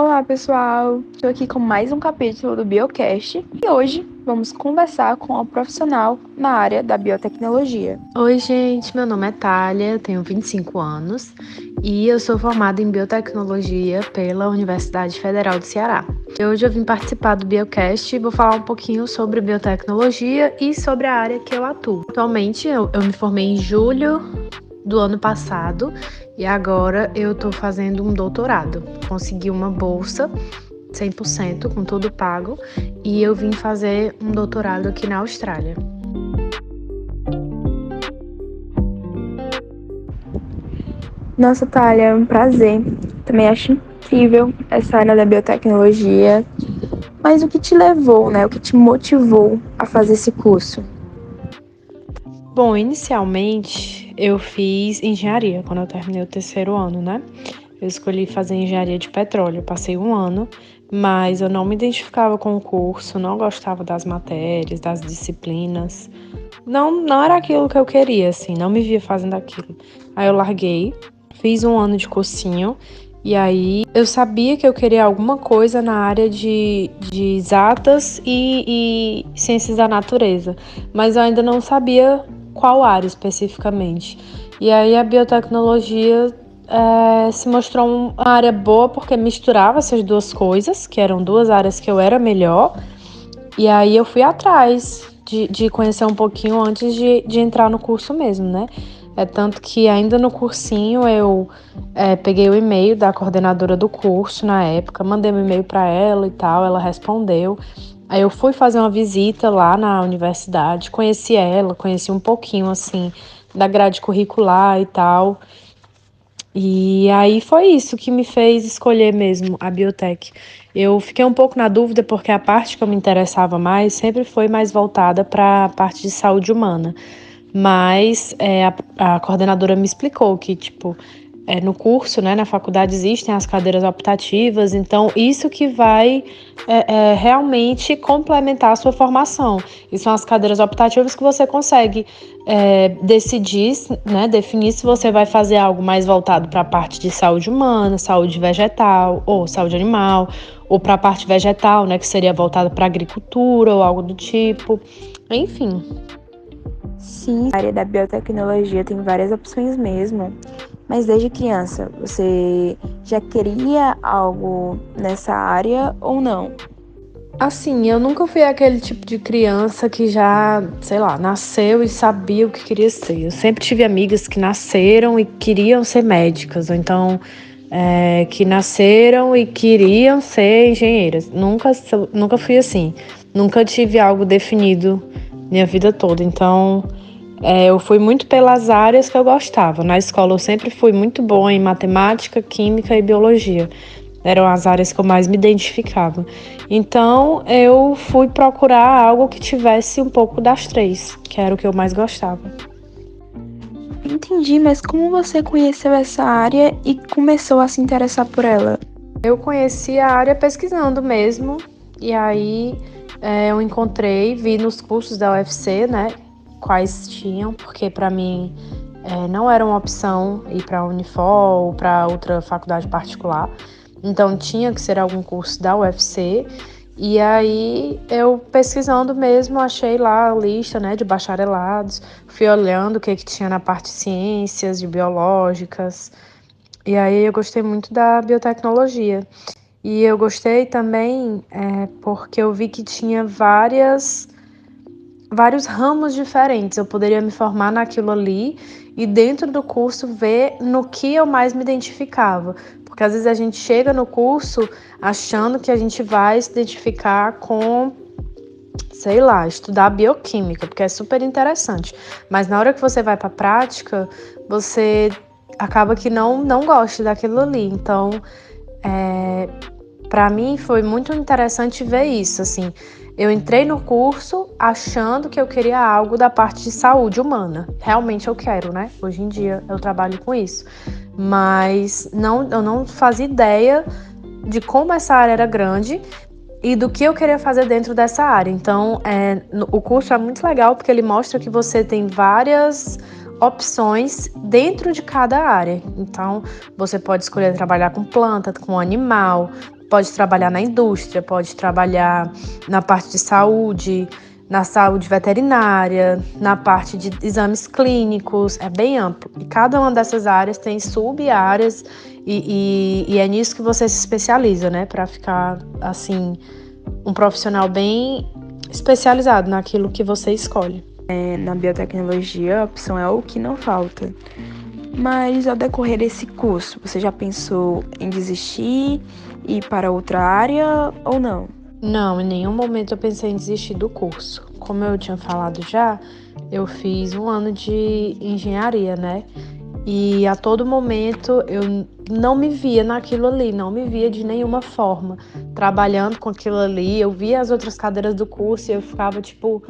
Olá, pessoal! Estou aqui com mais um capítulo do Biocast e hoje vamos conversar com uma profissional na área da biotecnologia. Oi, gente, meu nome é Thalia, tenho 25 anos e eu sou formada em biotecnologia pela Universidade Federal do Ceará. Hoje eu vim participar do Biocast e vou falar um pouquinho sobre biotecnologia e sobre a área que eu atuo. Atualmente eu me formei em julho do ano passado e agora eu estou fazendo um doutorado. Consegui uma bolsa 100% com tudo pago e eu vim fazer um doutorado aqui na Austrália. Nossa, Thalia, é um prazer. Também acho incrível essa área da biotecnologia. Mas o que te levou, o que te motivou a fazer esse curso? Bom, inicialmente eu fiz engenharia quando eu terminei o terceiro ano, né? Eu escolhi fazer engenharia de petróleo, passei um ano, mas eu não me identificava com o curso, não gostava das matérias, das disciplinas. Não era aquilo que eu queria, assim, não me via fazendo aquilo. Aí eu larguei, fiz um ano de cursinho, e aí eu sabia que eu queria alguma coisa na área de exatas e ciências da natureza, mas eu ainda não sabia qual área especificamente. E aí a biotecnologia se mostrou uma área boa porque misturava essas duas coisas, que eram duas áreas que eu era melhor. E aí eu fui atrás de conhecer um pouquinho antes de entrar no curso mesmo, né? Tanto que ainda no cursinho eu peguei o e-mail da coordenadora do curso na época, mandei um e-mail para ela e tal, ela respondeu. Aí eu fui fazer uma visita lá na universidade, conheci ela, conheci um pouquinho, assim, da grade curricular e tal. E aí foi isso que me fez escolher mesmo a biotech. Eu fiquei um pouco na dúvida porque a parte que eu me interessava mais sempre foi mais voltada para a parte de saúde humana. Mas a coordenadora me explicou que, tipo, no curso, né, na faculdade existem as cadeiras optativas, então isso que vai realmente complementar a sua formação. E são as cadeiras optativas que você consegue decidir, né, definir se você vai fazer algo mais voltado para a parte de saúde humana, saúde vegetal ou saúde animal, ou para a parte vegetal, né, que seria voltada para agricultura ou algo do tipo, enfim. Sim, a área da biotecnologia tem várias opções mesmo. Mas desde criança, você já queria algo nessa área ou não? Assim, eu nunca fui aquele tipo de criança que já, sei lá, nasceu e sabia o que queria ser. Eu sempre tive amigas que nasceram e queriam ser médicas, ou então que nasceram e queriam ser engenheiras. Nunca fui assim. Nunca tive algo definido minha vida toda. Então, eu fui muito pelas áreas que eu gostava. Na escola eu sempre fui muito boa em matemática, química e biologia. Eram as áreas que eu mais me identificava. Então, eu fui procurar algo que tivesse um pouco das três, que era o que eu mais gostava. Entendi, mas como você conheceu essa área e começou a se interessar por ela? Eu conheci a área pesquisando mesmo, e aí eu encontrei, vi nos cursos da UFC, né, quais tinham, porque para mim não era uma opção ir para a Unifor ou para outra faculdade particular, então tinha que ser algum curso da UFC. E aí eu pesquisando mesmo, achei lá a lista, né, de bacharelados, fui olhando o que tinha na parte de ciências, de biológicas, e aí eu gostei muito da biotecnologia. E eu gostei também porque eu vi que tinha vários ramos diferentes. Eu poderia me formar naquilo ali e dentro do curso ver no que eu mais me identificava. Porque às vezes a gente chega no curso achando que a gente vai se identificar com, sei lá, estudar bioquímica, porque é super interessante. Mas na hora que você vai para a prática, você acaba que não gosta daquilo ali. Então, para mim foi muito interessante ver isso, assim. Eu entrei no curso achando que eu queria algo da parte de saúde humana. Realmente eu quero, né? Hoje em dia eu trabalho com isso. Mas eu não fazia ideia de como essa área era grande e do que eu queria fazer dentro dessa área. Então, o curso é muito legal porque ele mostra que você tem várias opções dentro de cada área. Então, você pode escolher trabalhar com planta, com animal, pode trabalhar na indústria, pode trabalhar na parte de saúde, na saúde veterinária, na parte de exames clínicos, é bem amplo. E cada uma dessas áreas tem sub-áreas e é nisso que você se especializa, né? Para ficar, assim, um profissional bem especializado naquilo que você escolhe. Na biotecnologia, a opção é o que não falta. Mas ao decorrer desse curso, você já pensou em desistir e ir para outra área ou não? Não, em nenhum momento eu pensei em desistir do curso. Como eu tinha falado já, eu fiz 1 ano de engenharia, né? E a todo momento eu não me via naquilo ali, não me via de nenhuma forma trabalhando com aquilo ali. Eu via as outras cadeiras do curso e eu ficava tipo,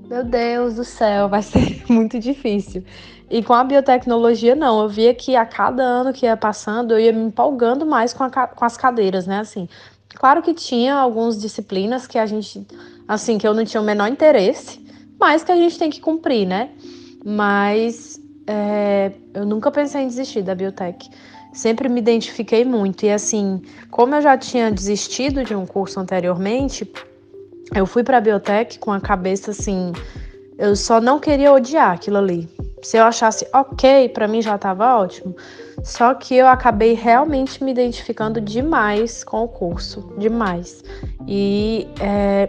meu Deus do céu, vai ser muito difícil. E com a biotecnologia, não. Eu via que a cada ano que ia passando, eu ia me empolgando mais com as cadeiras, né? Assim, claro que tinha algumas disciplinas que a gente, assim, que eu não tinha o menor interesse, mas que a gente tem que cumprir, né? Mas eu nunca pensei em desistir da biotech. Sempre me identifiquei muito. E assim, como eu já tinha desistido de um curso anteriormente, eu fui para a biotech com a cabeça assim, eu só não queria odiar aquilo ali. Se eu achasse ok, para mim já estava ótimo. Só que eu acabei realmente me identificando demais com o curso, demais. E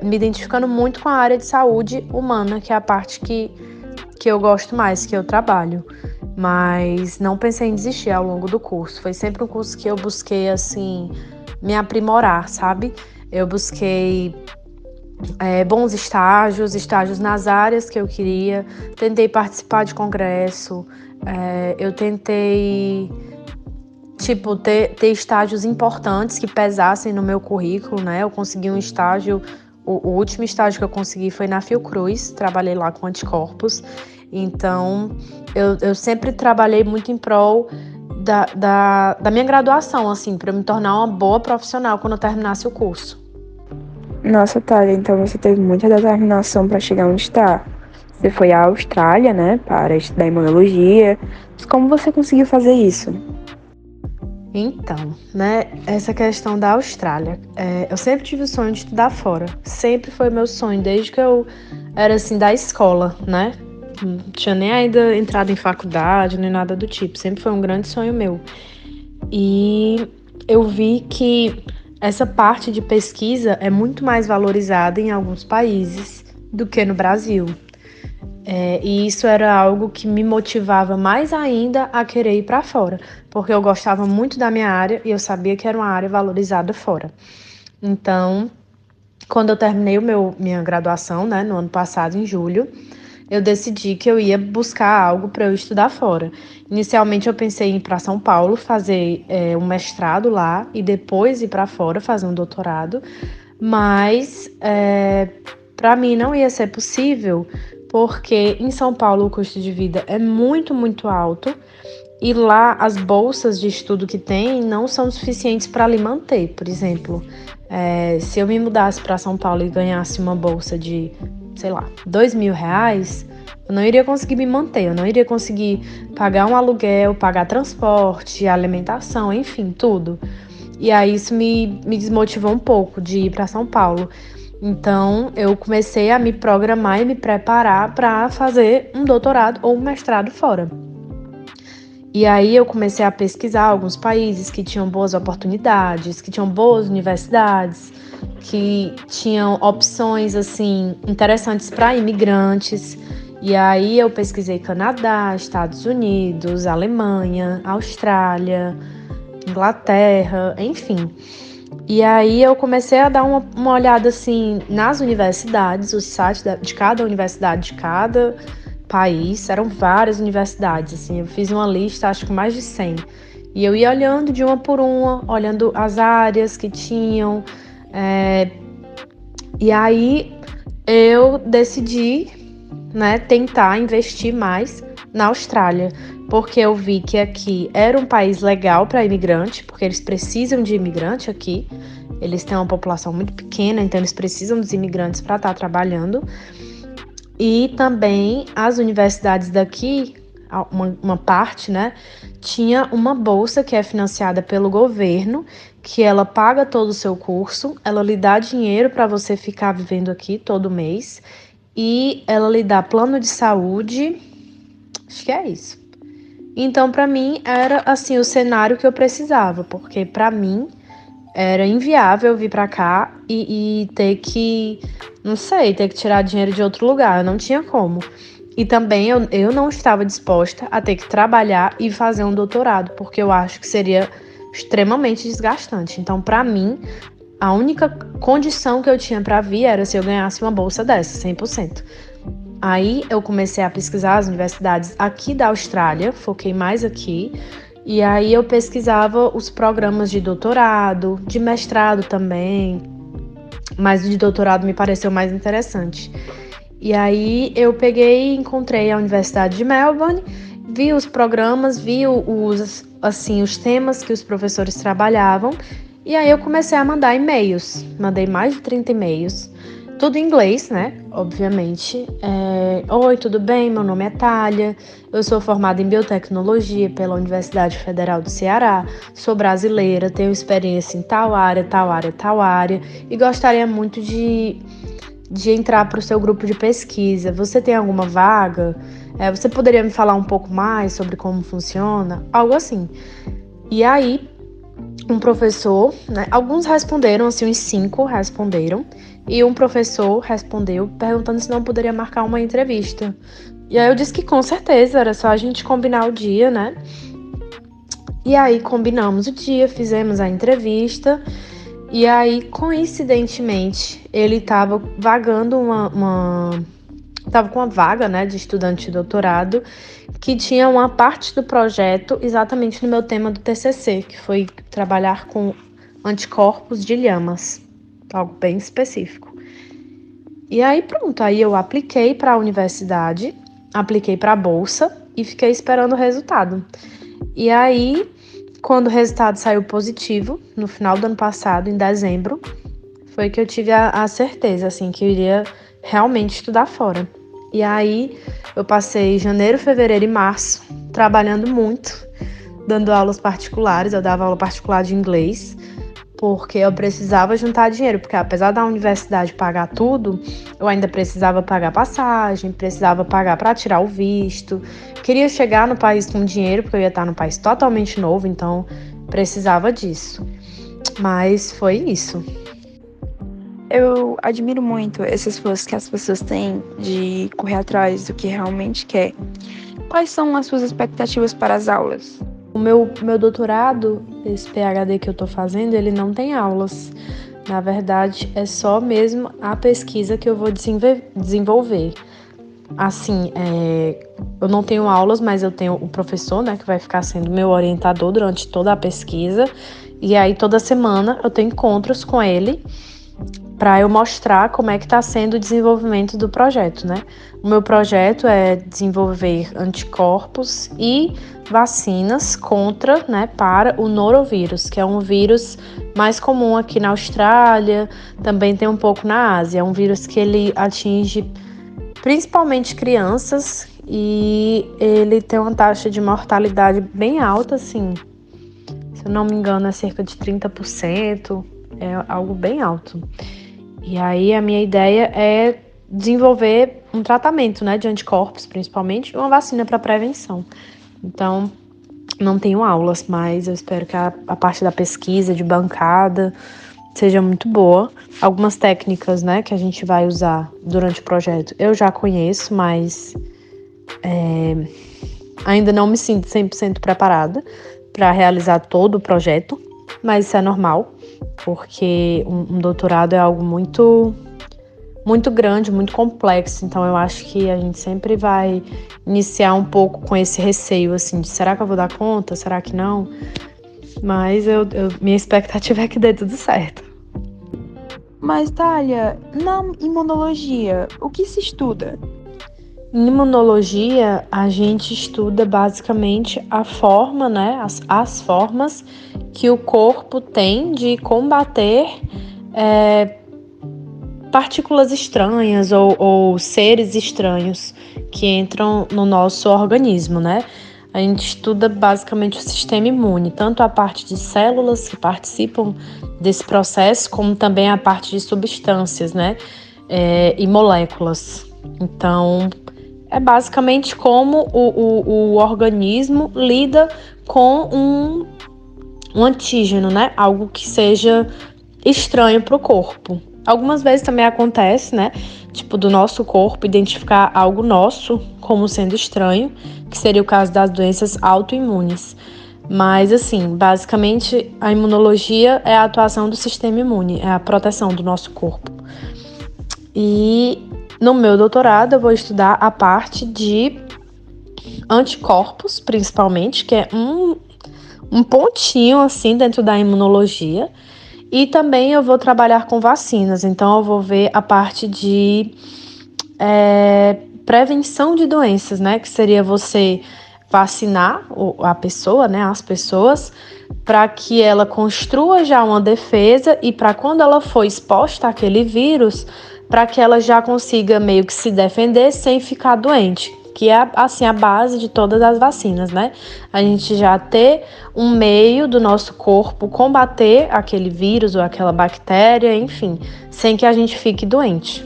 me identificando muito com a área de saúde humana, que é a parte que eu gosto mais, que eu trabalho. Mas não pensei em desistir ao longo do curso. Foi sempre um curso que eu busquei, assim, me aprimorar, sabe? Eu busquei bons estágios nas áreas que eu queria, tentei participar de congresso, eu tentei ter estágios importantes que pesassem no meu currículo, né? Eu consegui um estágio, o último estágio que eu consegui foi na Fiocruz, trabalhei lá com anticorpos, então eu sempre trabalhei muito em prol da minha graduação, assim, para me tornar uma boa profissional quando eu terminasse o curso. Nossa, Thalia, então você teve muita determinação para chegar onde está. Você foi à Austrália, né, para estudar imunologia. Mas como você conseguiu fazer isso? Então, né, essa questão da Austrália, eu sempre tive o sonho de estudar fora, sempre foi meu sonho, desde que eu era, assim, da escola, né, não tinha nem ainda entrado em faculdade, nem nada do tipo, sempre foi um grande sonho meu. E eu vi que essa parte de pesquisa é muito mais valorizada em alguns países do que no Brasil. E isso era algo que me motivava mais ainda a querer ir para fora, porque eu gostava muito da minha área e eu sabia que era uma área valorizada fora. Então, quando eu terminei minha graduação, né, no ano passado, em julho, eu decidi que eu ia buscar algo para eu estudar fora. Inicialmente, eu pensei em ir para São Paulo fazer um mestrado lá e depois ir para fora fazer um doutorado, mas para mim não ia ser possível, porque em São Paulo o custo de vida é muito, muito alto e lá as bolsas de estudo que tem não são suficientes para lhe manter. Por exemplo, se eu me mudasse para São Paulo e ganhasse uma bolsa de, sei lá, R$ 2.000, eu não iria conseguir me manter, eu não iria conseguir pagar um aluguel, pagar transporte, alimentação, enfim, tudo. E aí isso me desmotivou um pouco de ir para São Paulo. Então, eu comecei a me programar e me preparar para fazer um doutorado ou um mestrado fora. E aí eu comecei a pesquisar alguns países que tinham boas oportunidades, que tinham boas universidades, que tinham opções assim interessantes para imigrantes. E aí eu pesquisei Canadá, Estados Unidos, Alemanha, Austrália, Inglaterra, enfim. E aí eu comecei a dar uma olhada assim nas universidades, os sites de cada universidade, de cada país. Eram várias universidades, assim, eu fiz uma lista, acho que mais de 100. E eu ia olhando de uma por uma, olhando as áreas que tinham. E aí eu decidi, né, tentar investir mais na Austrália, porque eu vi que aqui era um país legal para imigrante, porque eles precisam de imigrante aqui. Eles têm uma população muito pequena, então eles precisam dos imigrantes para estar trabalhando. E também as universidades daqui, uma parte, né, tinha uma bolsa que é financiada pelo governo, que ela paga todo o seu curso, ela lhe dá dinheiro para você ficar vivendo aqui todo mês e ela lhe dá plano de saúde, acho que é isso. Então, para mim, era assim o cenário que eu precisava, porque para mim era inviável vir para cá e ter que, não sei, ter que tirar dinheiro de outro lugar, eu não tinha como. E também eu não estava disposta a ter que trabalhar e fazer um doutorado, porque eu acho que seria extremamente desgastante. Então, para mim, a única condição que eu tinha para vir era se eu ganhasse uma bolsa dessa, 100%. Aí eu comecei a pesquisar as universidades aqui da Austrália, foquei mais aqui, e aí eu pesquisava os programas de doutorado, de mestrado também, mas o de doutorado me pareceu mais interessante. E aí eu peguei e encontrei a Universidade de Melbourne, vi os programas, vi os temas que os professores trabalhavam, e aí eu comecei a mandar e-mails, mandei mais de 30 e-mails, tudo em inglês, né? Obviamente. Oi, tudo bem? Meu nome é Thalia, eu sou formada em biotecnologia pela Universidade Federal do Ceará, sou brasileira, tenho experiência em tal área, tal área, tal área, e gostaria muito de entrar para o seu grupo de pesquisa. Você tem alguma vaga? Você poderia me falar um pouco mais sobre como funciona? Algo assim. E aí, um professor, né, alguns responderam, assim, uns 5 responderam, e um professor respondeu perguntando se não poderia marcar uma entrevista. E aí eu disse que com certeza, era só a gente combinar o dia, né? E aí combinamos o dia, fizemos a entrevista. E aí, coincidentemente, ele estava vagando estava com uma vaga, né, de estudante de doutorado, que tinha uma parte do projeto exatamente no meu tema do TCC, que foi trabalhar com anticorpos de lhamas, algo bem específico. E aí, pronto, aí eu apliquei para a universidade, apliquei para a bolsa e fiquei esperando o resultado. E aí, quando o resultado saiu positivo, no final do ano passado, em dezembro, foi que eu tive a certeza, assim, que eu iria realmente estudar fora. E aí, eu passei janeiro, fevereiro e março trabalhando muito, dando aulas particulares. Eu dava aula particular de inglês, porque eu precisava juntar dinheiro, porque apesar da universidade pagar tudo, eu ainda precisava pagar passagem, precisava pagar para tirar o visto. Queria chegar no país com dinheiro, porque eu ia estar num país totalmente novo, então precisava disso. Mas foi isso. Eu admiro muito esse esforço que as pessoas têm de correr atrás do que realmente quer. Quais são as suas expectativas para as aulas? O meu doutorado, esse PhD que eu tô fazendo, ele não tem aulas. Na verdade, é só mesmo a pesquisa que eu vou desenvolver. Assim, eu não tenho aulas, mas eu tenho o professor, né, que vai ficar sendo meu orientador durante toda a pesquisa. E aí, toda semana, eu tenho encontros com ele para eu mostrar como é que está sendo o desenvolvimento do projeto, né? O meu projeto é desenvolver anticorpos e vacinas contra, né, para o norovírus, que é um vírus mais comum aqui na Austrália, também tem um pouco na Ásia. É um vírus que ele atinge principalmente crianças e ele tem uma taxa de mortalidade bem alta, assim. Se eu não me engano, é cerca de 30%, é algo bem alto. E aí a minha ideia é desenvolver um tratamento, né, de anticorpos, principalmente, e uma vacina para prevenção. Então, não tenho aulas, mas eu espero que a parte da pesquisa, de bancada, seja muito boa. Algumas técnicas, né, que a gente vai usar durante o projeto eu já conheço, mas ainda não me sinto 100% preparada para realizar todo o projeto, mas isso é normal, porque um doutorado é algo muito, muito grande, muito complexo, então eu acho que a gente sempre vai iniciar um pouco com esse receio, assim, de será que eu vou dar conta, será que não? Mas minha expectativa é que dê tudo certo. Mas, Thalia, na imunologia, o que se estuda? Em imunologia, a gente estuda basicamente a forma, né, as formas que o corpo tem de combater partículas estranhas ou seres estranhos que entram no nosso organismo, né? A gente estuda basicamente o sistema imune, tanto a parte de células que participam desse processo, como também a parte de substâncias, né? E moléculas. Então, é basicamente como o organismo lida com um antígeno, né? Algo que seja estranho para o corpo. Algumas vezes também acontece, né? Tipo, do nosso corpo identificar algo nosso como sendo estranho, que seria o caso das doenças autoimunes. Mas, assim, basicamente, a imunologia é a atuação do sistema imune, é a proteção do nosso corpo. E no meu doutorado eu vou estudar a parte de anticorpos, principalmente, que é um pontinho, assim, dentro da imunologia. E também eu vou trabalhar com vacinas, então eu vou ver a parte de prevenção de doenças, né? Que seria você vacinar a pessoa, né? As pessoas, para que ela construa já uma defesa e para quando ela for exposta àquele vírus, para que ela já consiga meio que se defender sem ficar doente. Que é, assim, a base de todas as vacinas, né? A gente já ter um meio do nosso corpo combater aquele vírus ou aquela bactéria, enfim, sem que a gente fique doente.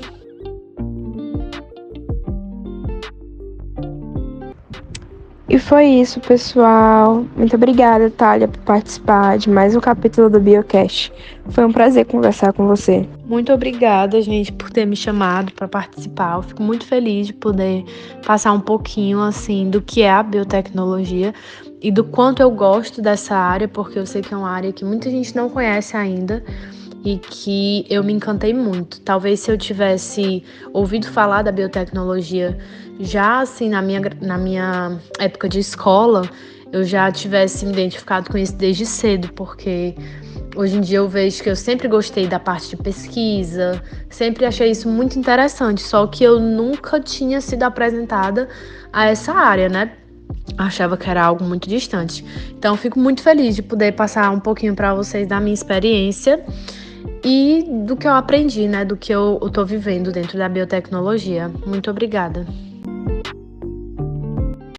E foi isso, pessoal. Muito obrigada, Thalia, por participar de mais um capítulo do Biocast. Foi um prazer conversar com você. Muito obrigada, gente, por ter me chamado para participar. Eu fico muito feliz de poder passar um pouquinho, assim, do que é a biotecnologia e do quanto eu gosto dessa área, porque eu sei que é uma área que muita gente não conhece ainda e que eu me encantei muito. Talvez se eu tivesse ouvido falar da biotecnologia já, assim, na minha época de escola, eu já tivesse me identificado com isso desde cedo, porque hoje em dia eu vejo que eu sempre gostei da parte de pesquisa, sempre achei isso muito interessante, só que eu nunca tinha sido apresentada a essa área, né? Achava que era algo muito distante. Então, fico muito feliz de poder passar um pouquinho para vocês da minha experiência e do que eu aprendi, né? Do que eu tô vivendo dentro da biotecnologia. Muito obrigada.